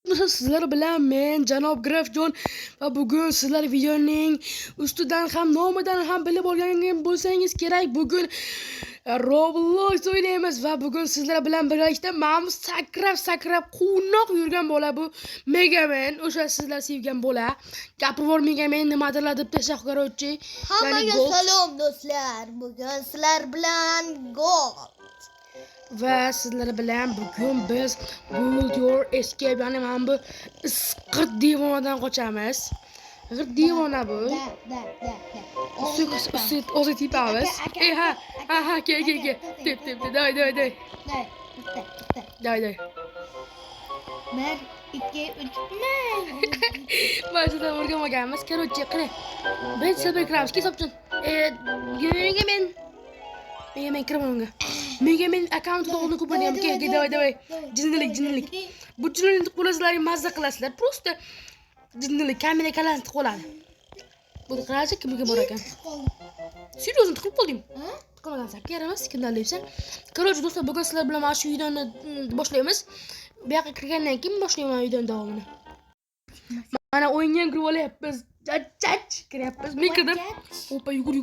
Sizlar bilan men Janob Grafjon va bugun sizlar videoning ustidan ham nomidan ham bilib olgan bo'lsangiz kerak. Bugun Roblox o'ynaymiz va bugun sizlar bilan birgalikda mana sakrab quvnoq yurgan bola bu Megaman. O'sha sizlar sevgan bola. Gapirib Megaman nimadirlar deb tashlab qo'yarchi. Hammaga salom do'stlar. Bugun sizlar bilan Gold. Va sizlar bilan bugun biz Build Your Escape, ya'ni mana bu isqirt devonadan qochamiz. G'irt devona bu. O'zi tepamiz. Ha, ke. Tep. Day. 1 2 3 Mana sizlar o'rganmaganmiz. Короче, qani. Biz sabr qilamiz. Hisobchin. Megaman kiraman. Megaman akkauntida o'rni ko'p o'ynayman. Давай. Jinnilik. Bu jinnilikni qo'lasizlar, mazza qilasizlar. Просто jinnilik kamera kalasini qo'ladi. Bu qarachi kimga bor ekan? Seriously tiqib qoldim. Tiqmagansan, keramas, kimdan deysan? Короче, do'stlar, bugun sizlar bilan mana shu videoni boshlaymiz. Bu yoqqa kirgandan keyin boshlayman videoni davomini. Mana o'yinga kirib olyapmiz. Chach kiryapmiz. Men kirdim. Opa, yugur.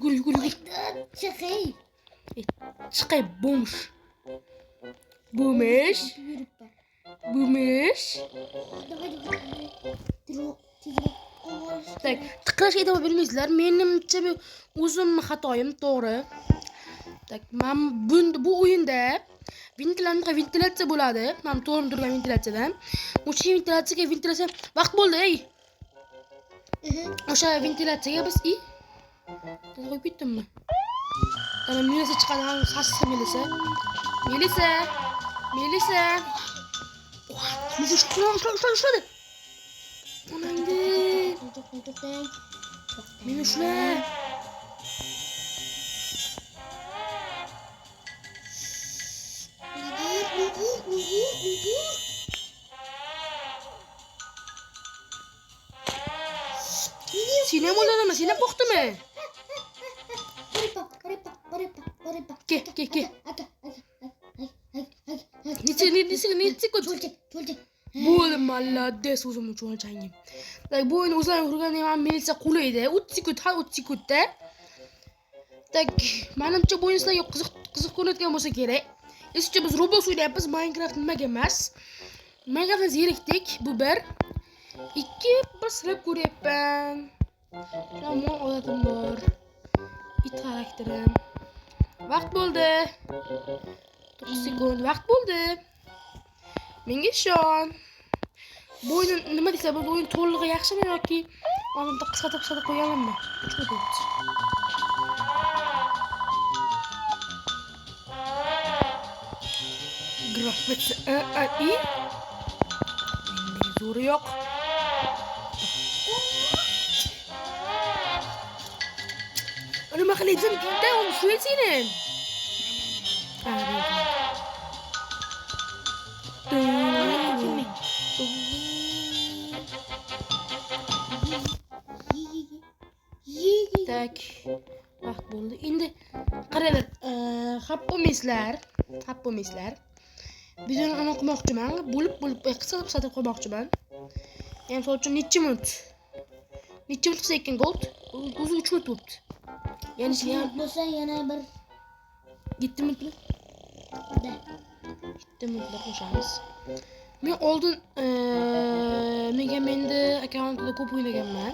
Chiqay bomush. Tak, tiqilashga e'tibor bermaysizlar. Menimcha bu o'zimning xatoyim, to'g'ri. Tak, men bu o'yinda ventilyatsiya bo'ladi. Men to'g'ri turgan ventilyatsiyadan. O'sha ventilyatsiya vaqt bo'ldi, ey. O'sha ventilyatsiyaga biz qo'yib ketdimmi? Ana Melisa chiqadi, ham sassi Melisa. Melisa. Ushladi. Onangni. Meni ushla. Sinem o'ladimi? Sinem qo'qdimi? Ke. Nitsi ko'ch. Bo'ldim malades o'zim uchun changim. Tak, bu o'yin o'zlarim urganda ham Melisa qulaydi. 30 sekundda. Tak, menimcha bu o'yin sizlarga qiziq ko'rinadigan bo'lsa kerak. Eskicha biz Roblox o'ynayapmiz, Minecraft nimaga emas. Minecraftni zerikdik. Bu bir. 2 bir silab ko'ryapman. Yomon odatim bor. It xarakterim. Vaqt bo'ldi. 9 sekund vaqt bo'ldi. Menga ishon. Bu o'yin nima desa, bu o'yin to'lig'i yaxshimi yoki oldinda qisqartirib qo'yganimmi? Grafik menga zo'ri yo'q. Nima qilaysan? Bitta ushlaysan. Tak, vaqt bo'ldi. Endi qaranglar, xap bo'lmaysizlar. Videoni aniq qilmoqchiman. Bo'lib qisqa qo'ymoqchiman. Ya'ni misol uchun necha minut qilsa ekan Gold? O'zi 3 minut bo'libdi. Ya'ni bo'lsa yana bir 7 minutli. 7 minutli qo'shamiz. Men oldin Megaman'da akkauntida ko'p o'ynaganman.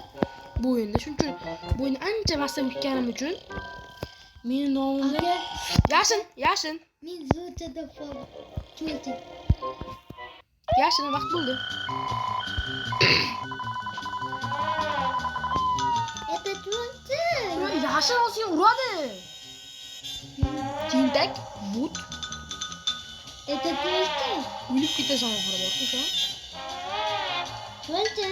Bu o'yinda shuning uchun bu o'yinni ancha masta o'tganim uchun meni nomimni Yashin. Men zo'tada cho'ti. Yashin vaqt bo'ldi. Это cho'ti. Yashin olsa uradi. Tintak, but. Это cho'ti. O'lib ketasan oxiri bor, o'sha. Cho'ti.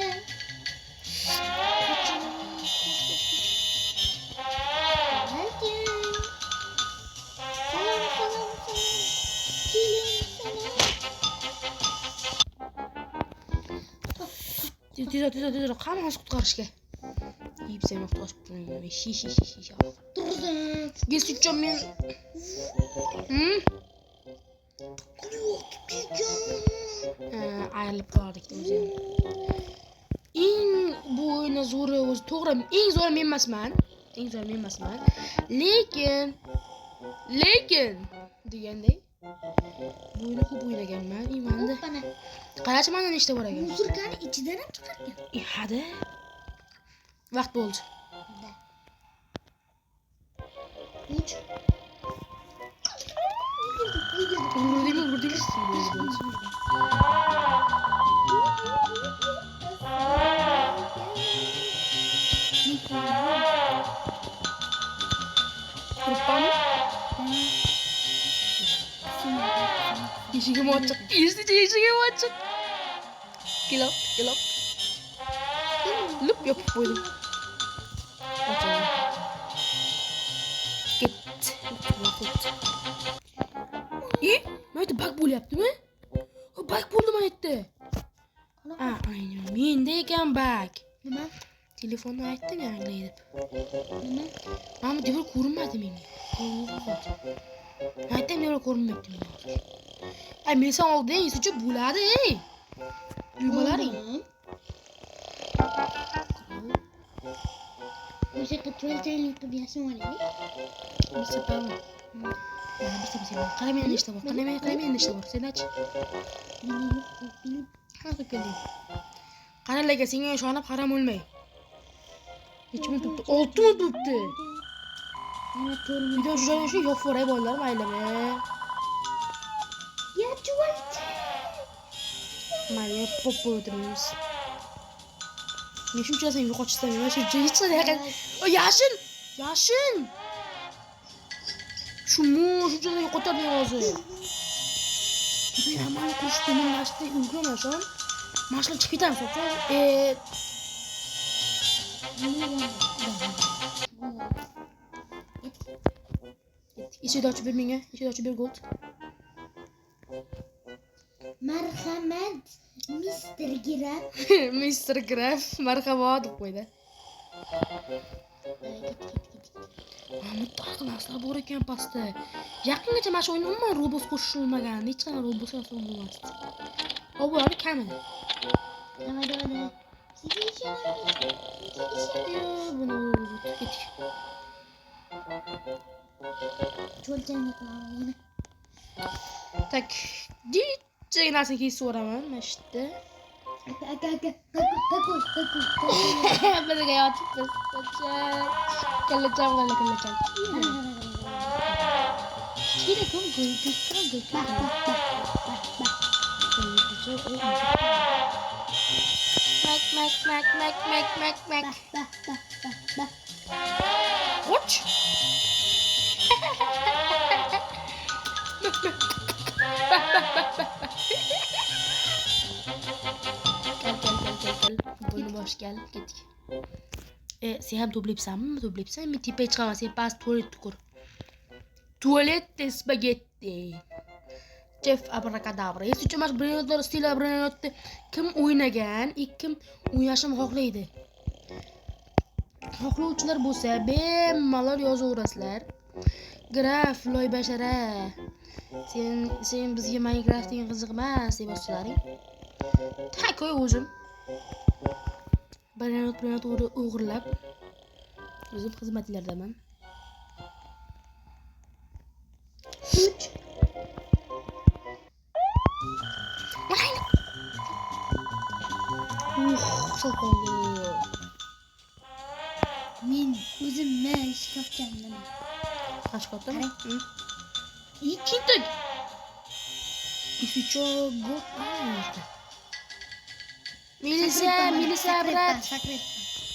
Tezroq hammasi qutqarishga. Yibsam qutqarib qo'ymayman. Turdim. Gesutjon men. Ayrılıp qolardik o'zi. Eng bu o'yinni zo'ri o'zi to'g'ri, eng zo'ri men emasman. Eng zo'ri men emasman. Lekin deganday bu o'yinni ko'p o'ynaganman. Manda Mana qarachi mana nechta bor ekan. muzurkani ichidan ham chiqargan. Hadi. Vaqt bo'ldi. 3 Vurdingmi? Kurupami? Eshigim ochiq. Eshigim ochiq. Kelop. Lup yopib qo'ydim. Ochildi. Ketdi. Mayda bug bo'lyaptimi? Bug bo'ldi mayda. Aynan menda ekan bug. Nima? Telefonni aytdim yangilaydi deb. Nima? Mana devor ko'rinmadi menga. Aytdim devor ko'rinmayapti menga. Ay men sen oldin isuchi bo'ladi, ey. Yumalaring. O'sha qilchaylik qilib yashamaylik. Bisa. Qara menda nechta bor? Qara menda nechta bor? Sen ach. Qanaqa kelding? Qaralarga senga ishonib qaram o'lmay. Nechmi turibdi? 6 mi turibdi? Video joyini shu yo'q foray bolalar maylimi? Ya chuvalchi. Mayli, pop o'tiramiz. Men shuncha sen yo'qotishdan mana shu hech qanaqa. Yashin! Shuncha yo'qotading hozir. Men mana qo'shib minglashdi, ulgurmasan. Mashina chiqib ketamiz, so'qqa. Eshikni ochib ber menga. Eshikni ochib ber gold. Marhamat, Mr. Graf. Mr. Graf, marhaba deb qo'ydi. Mutlaq narsalar bor ekan pastda. Yaqingacha mana shu o'yinni umuman robot qo'shilmagan. Hech qanday robot qo'shilmasdi. Obularni kamida. Davay. Buni ketdik. Cho'lchani qilaman. Tak, jichcha narsani kesib o'raman mana shu yerda. Aka. Bizga yotibmiz. Kallacham. Kira kom gol. Mak. What? Bunu boş gel ketdik. Sen ham to'playapsanmi? Men tepaga chiqaman. Sen past tualet tukur. Tualet spagetti. Chef abrakadabra. Hech mana Brenotlar stili Brenotni kim o'ynagan, kim o'ynashni xohlaydi. Xohlovchilar bo'lsa, bemalol yozaverasizlar. Graf loybashara. Sen bizga Minecraft'ing qiziq emas deb yozsalaring. Takoy o'zim. Brenot o'g'irlab o'zim xizmatlardaman. 3 soqoldi. Men o'zim shkafchamdan. Qashqotdami? Ikkinchi. Ificho go'p. Milisa brat. Sakret.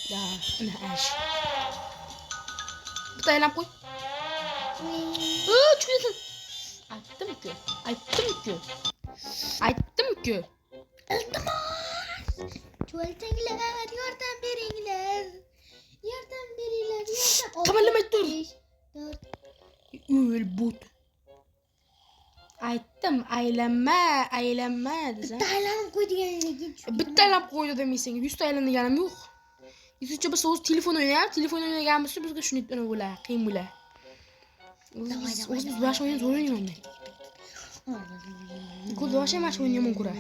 Da, ina ash. Bitta aylab qo'y. Tuyasan. Aytdim-ku. Iltimos. Cho'lchanglar, yordam beringlar. Qamallamay tur. 4 O'l but. Aytdim, aylanma desam. Bitta aylanib qo'ydiganingga Bitta aylab qo'ydi demaysan. 100 ta aylanganim yo'q. Yuzcha biz o'z telefon o'ynaganmiz, bizga shunday bo'lar, qiyin bo'lar. O'z bosh o'yin zo'r o'ynayman men. Ko'lda boshqa mana shu o'yinni yomon ko'radi.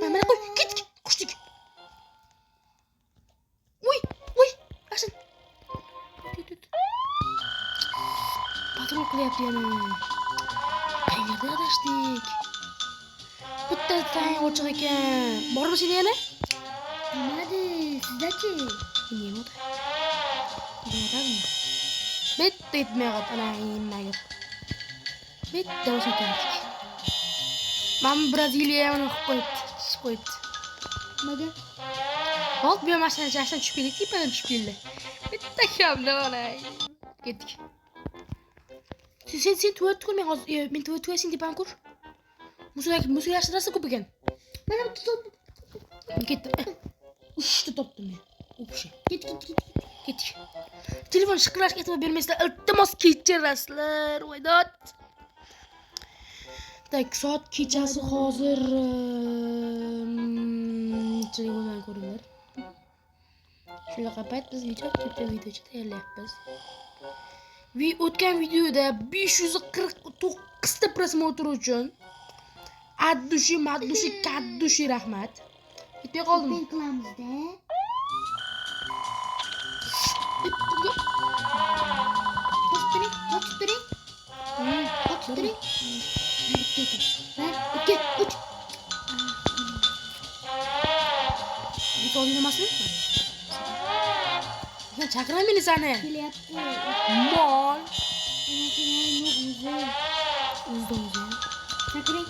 Mana qo'y, ket, qushdik. Uy, ashin. Patrol qilyapti yana. Qayerda adashdik? Bitta tang ochiq ekan. Bormi seni yana? Nimadi? Sizdachi? Nima bo'ldi? Biladimi? Bitta yetmayapti ana nimaga. Bitta o'sha ketdik. Men Braziliyani qo'yibdi. Nimaga? Hop, bu mashinadan jasdan tushib keldik, tepadan tushib keldi. Bitta kamda mana. Ketdik. Sen tuvat ko'rmay hozir, men tuvat sen tepani ko'r. Musulashni rosa ko'p ekan. Mana bitta top. Ketdim. 3 ta topdim men. O'pshi. Ketdik. Telefon shiqirlashga e'tibor bermaysizlar. Iltimos kechirasizlar. Voydot. Tak, soat kechasi hozir nechilik bo'lgan ko'ringlar. Shunaqa payt biz video tayyorlayapmiz. O'tgan videoda 549 ta prosmotr uchun addushi, kaddushi rahmat. Ketmay qoldim. Men qilamizda. Qochtiring. Bu o'ynamasmi? Sen chaqiraman meni seni. Kelyapti. Mol. O'zdan chaqiring.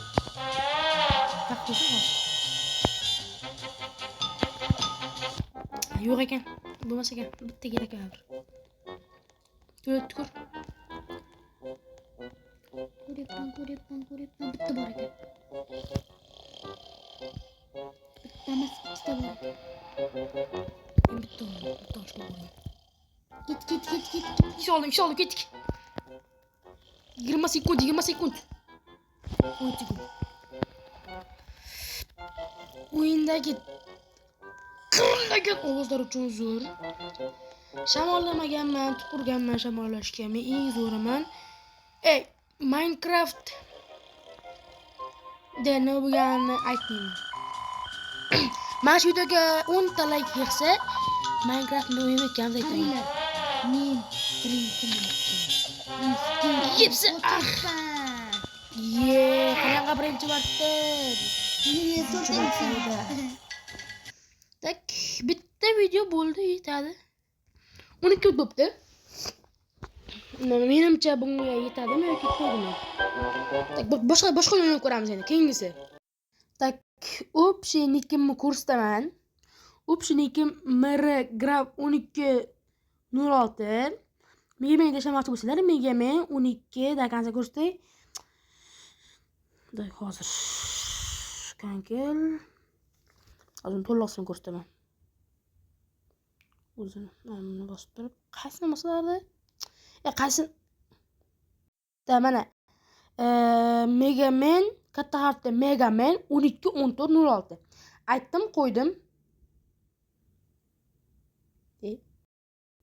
Yo'q ekan. Bo'lmas ekan. Bitta kerak ekan. Tukur. Ko'ryapman. Bitta bor ekan. Bitta emas, ikkita bor ekan. Bitta ochib Ket. ish oldim, ketdik. 20 sekund. 10 sekund. O'yindagi ovozlar uchun zo'r. Shamollamaganman, tupurganman shamollashga. Men eng zo'raman. Minecraft da nima bo'lganini aytmayman. Mana shu videoga 10 ta like yig'sa, Minecraftni o'ynayotganimni aytaman. Men birinchiman. Yepsi. Qanaqa birinchi marta? Tak, bitta video bo'ldi, yetadi. 12 bo'pti. Menimcha bunga yetadimi yoki to'g'rimi? Tak, boshqa o'yin ko'ramiz endi, keyingisi. Tak, o'pshinikimni ko'rsataman. O'pshinikim MRGrav 1206. Mega Men tashlamoqchi bo'lsanglar, Mega Men 12 daqiqani ko'rsatay. Hozir kankel. Hozir to'liqsini ko'rsataman. O'zini bosib turib, qaysini masalarda? Qaysi? Mana Mega Men, katta harfda Mega Men 12 14 06. Aytdim, qo'ydim.